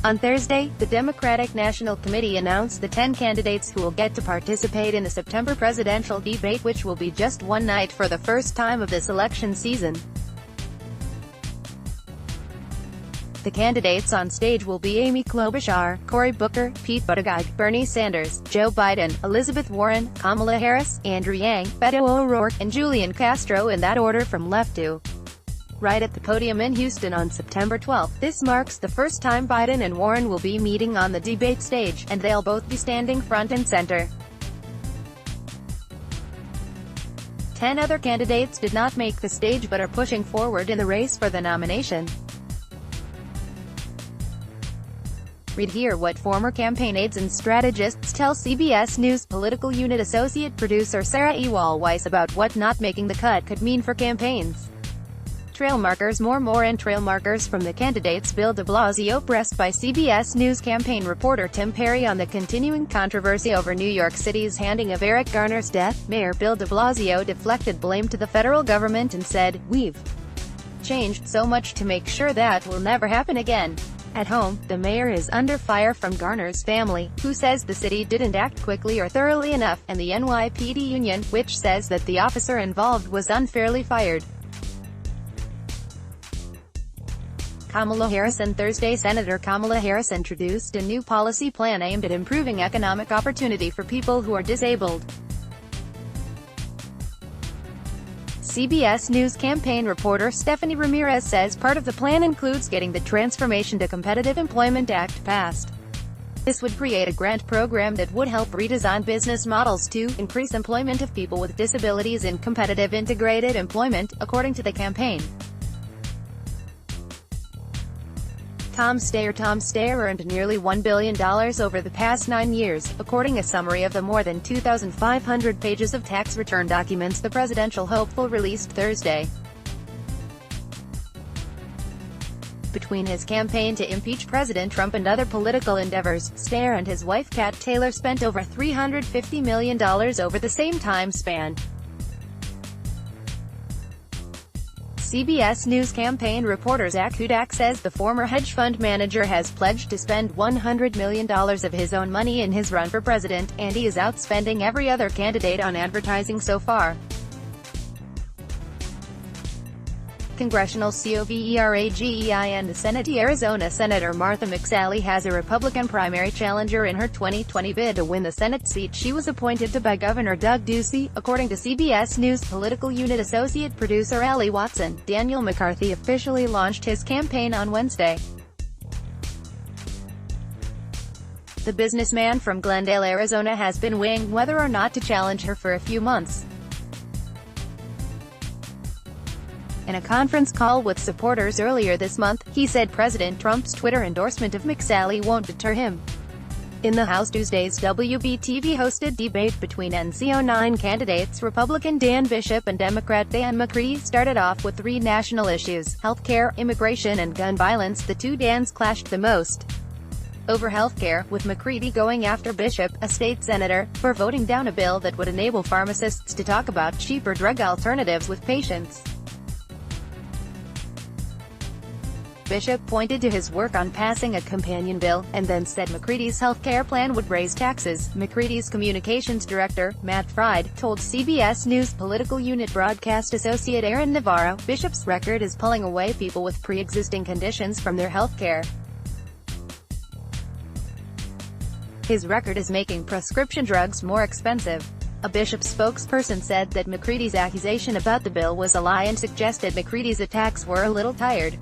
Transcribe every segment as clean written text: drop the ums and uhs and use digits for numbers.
On Thursday, the Democratic National Committee announced the 10 candidates who will get to participate in the September presidential debate, which will be just one night for the first time of this election season. The candidates on stage will be Amy Klobuchar, Cory Booker, Pete Buttigieg, Bernie Sanders, Joe Biden, Elizabeth Warren, Kamala Harris, Andrew Yang, Beto O'Rourke, and Julian Castro, in that order from left to right, at the podium in Houston on September 12. This marks the first time Biden and Warren will be meeting on the debate stage, and they'll both be standing front and center. 10 other candidates did not make the stage but are pushing forward in the race for the nomination. Read here what former campaign aides and strategists tell CBS News political unit associate producer Sarah Ewall-Weiss about what not making the cut could mean for campaigns. Trail markers. More and trail markers from the candidates. Bill de Blasio pressed by CBS News campaign reporter Tim Perry on the continuing controversy over New York City's handing of Eric Garner's death. Mayor Bill de Blasio deflected blame to the federal government and said, "We've changed so much to make sure that will never happen again." At home, the mayor is under fire from Garner's family, who says the city didn't act quickly or thoroughly enough, and the NYPD union, which says that the officer involved was unfairly fired. Kamala Harris. On Thursday, Senator Kamala Harris introduced a new policy plan aimed at improving economic opportunity for people who are disabled. CBS News campaign reporter Stephanie Ramirez says part of the plan includes getting the Transformation to Competitive Employment Act passed. This would create a grant program that would help redesign business models to increase employment of people with disabilities in competitive integrated employment, according to the campaign. Tom Steyer earned nearly $1 billion over the past 9 years, according to a summary of the more than 2,500 pages of tax return documents the presidential hopeful released Thursday. Between his campaign to impeach President Trump and other political endeavors, Steyer and his wife Kat Taylor spent over $350 million over the same time span. CBS News campaign reporter Zach Hudak says the former hedge fund manager has pledged to spend $100 million of his own money in his run for president, and he is outspending every other candidate on advertising so far. Congressional Coveragei and the Senate. Arizona Senator Martha McSally has a Republican primary challenger in her 2020 bid to win the Senate seat she was appointed to by Governor Doug Ducey, according to CBS News political unit associate producer Allie Watson. Daniel McCarthy officially launched his campaign on Wednesday. The businessman from Glendale, Arizona has been weighing whether or not to challenge her for a few months. In a conference call with supporters earlier this month, he said President Trump's Twitter endorsement of McSally won't deter him. In the House, Tuesday's WBTV-hosted debate between NC09 candidates Republican Dan Bishop and Democrat Dan McCready started off with 3 national issues: healthcare, immigration and gun violence. The two Dans clashed the most over healthcare, with McCready going after Bishop, a state senator, for voting down a bill that would enable pharmacists to talk about cheaper drug alternatives with patients. Bishop pointed to his work on passing a companion bill, and then said McCready's healthcare plan would raise taxes. McCready's communications director, Matt Fried, told CBS News political unit broadcast associate Aaron Navarro, Bishop's record is pulling away people with pre-existing conditions from their healthcare. His record is making prescription drugs more expensive. A Bishop spokesperson said that McCready's accusation about the bill was a lie and suggested McCready's attacks were a little tired.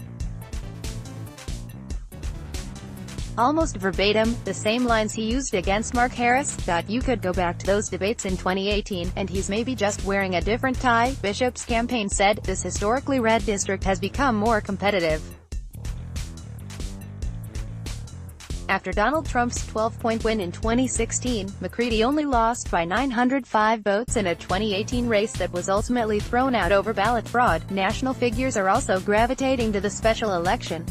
Almost verbatim, the same lines he used against Mark Harris. You could go back to those debates in 2018, and he's maybe just wearing a different tie. Bishop's campaign said, this historically red district has become more competitive. After Donald Trump's 12-point win in 2016, McCready only lost by 905 votes in a 2018 race that was ultimately thrown out over ballot fraud. National figures are also gravitating to the special election.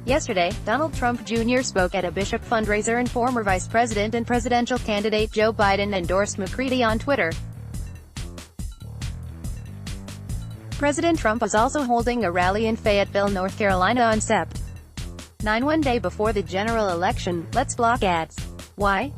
Yesterday, Donald Trump Jr. spoke at a Bishop fundraiser, and former Vice President and presidential candidate Joe Biden endorsed McCready on Twitter. President Trump is also holding a rally in Fayetteville, North Carolina on Sep. 9, one day before the general election. Let's block ads. Why?